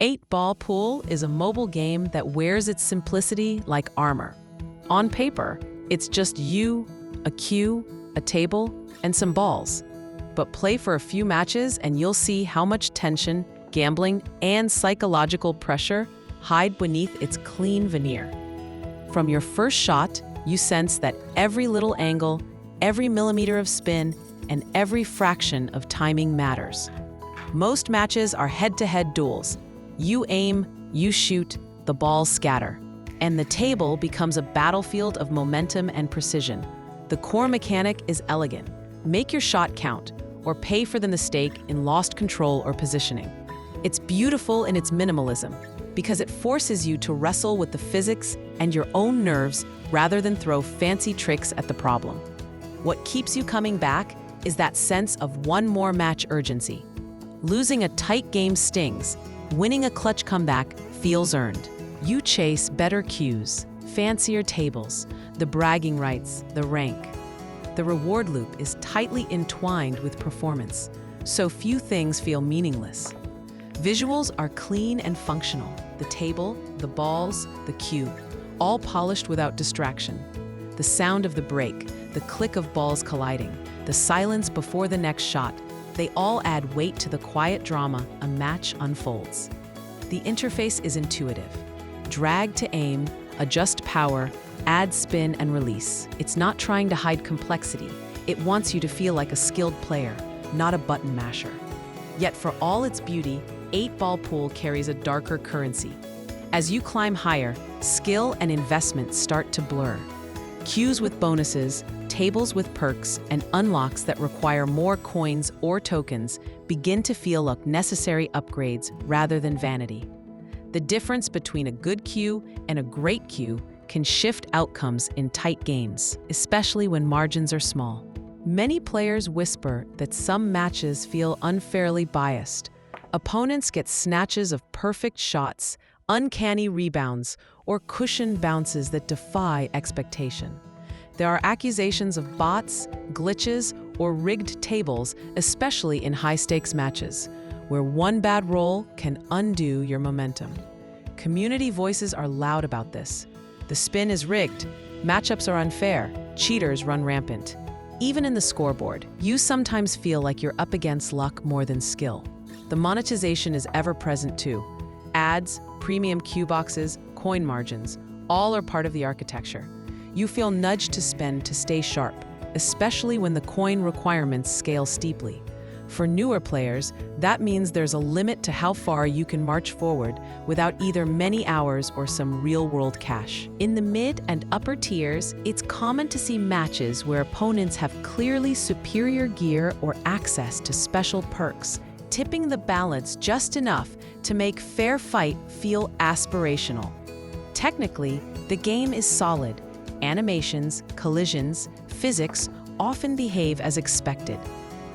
8-Ball Pool is a mobile game that wears its simplicity like armor. On paper, it's just you, a cue, a table, and some balls. But play for a few matches and you'll see how much tension, gambling, and psychological pressure hide beneath its clean veneer. From your first shot, you sense that every little angle, every millimeter of spin, and every fraction of timing matters. Most matches are head-to-head duels. You aim, you shoot, the balls scatter. And the table becomes a battlefield of momentum and precision. The core mechanic is elegant. Make your shot count, or pay for the mistake in lost control or positioning. It's beautiful in its minimalism, because it forces you to wrestle with the physics and your own nerves rather than throw fancy tricks at the problem. What keeps you coming back is that sense of one more match urgency. Losing a tight game stings. Winning a clutch comeback feels earned. You chase better cues, fancier tables, the bragging rights, the rank. The reward loop is tightly entwined with performance, so few things feel meaningless. Visuals are clean and functional. The table, the balls, the cue, all polished without distraction. The sound of the break, the click of balls colliding, the silence before the next shot, they all add weight to the quiet drama a match unfolds. The interface is intuitive. Drag to aim, adjust power, add spin and release. It's not trying to hide complexity. It wants you to feel like a skilled player, not a button masher. Yet for all its beauty, 8-Ball Pool carries a darker currency. As you climb higher, skill and investment start to blur. Cues with bonuses, tables with perks, and unlocks that require more coins or tokens begin to feel like necessary upgrades rather than vanity. The difference between a good cue and a great cue can shift outcomes in tight games, especially when margins are small. Many players whisper that some matches feel unfairly biased. Opponents get snatches of perfect shots, uncanny rebounds, or cushioned bounces that defy expectation. There are accusations of bots, glitches, or rigged tables, especially in high-stakes matches, where one bad roll can undo your momentum. Community voices are loud about this. The spin is rigged, matchups are unfair, cheaters run rampant. Even in the scoreboard, you sometimes feel like you're up against luck more than skill. The monetization is ever present too. Ads, premium cue boxes, coin margins, all are part of the architecture. You feel nudged to spend to stay sharp, especially when the coin requirements scale steeply. For newer players, that means there's a limit to how far you can march forward without either many hours or some real-world cash. In the mid and upper tiers, it's common to see matches where opponents have clearly superior gear or access to special perks, tipping the balance just enough to make fair fight feel aspirational. Technically, the game is solid. Animations, collisions, physics often behave as expected.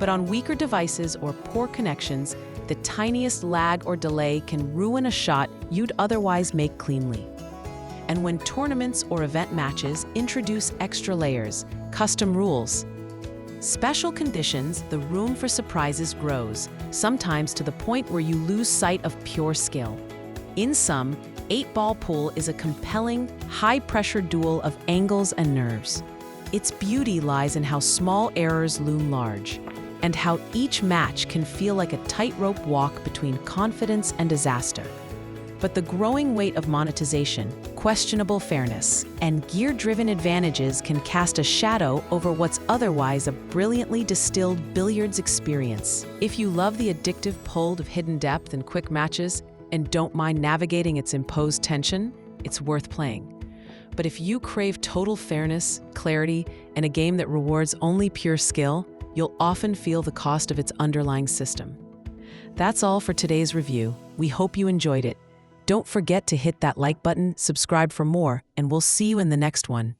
But on weaker devices or poor connections, the tiniest lag or delay can ruin a shot you'd otherwise make cleanly. And when tournaments or event matches introduce extra layers, custom rules, special conditions, the room for surprises grows, sometimes to the point where you lose sight of pure skill. In sum, 8-Ball Pool is a compelling, high-pressure duel of angles and nerves. Its beauty lies in how small errors loom large, and how each match can feel like a tightrope walk between confidence and disaster. But the growing weight of monetization, questionable fairness, and gear-driven advantages can cast a shadow over what's otherwise a brilliantly distilled billiards experience. If you love the addictive pull of hidden depth and quick matches, and don't mind navigating its imposed tension, it's worth playing. But if you crave total fairness, clarity, and a game that rewards only pure skill, you'll often feel the cost of its underlying system. That's all for today's review. We hope you enjoyed it. Don't forget to hit that like button, subscribe for more, and we'll see you in the next one.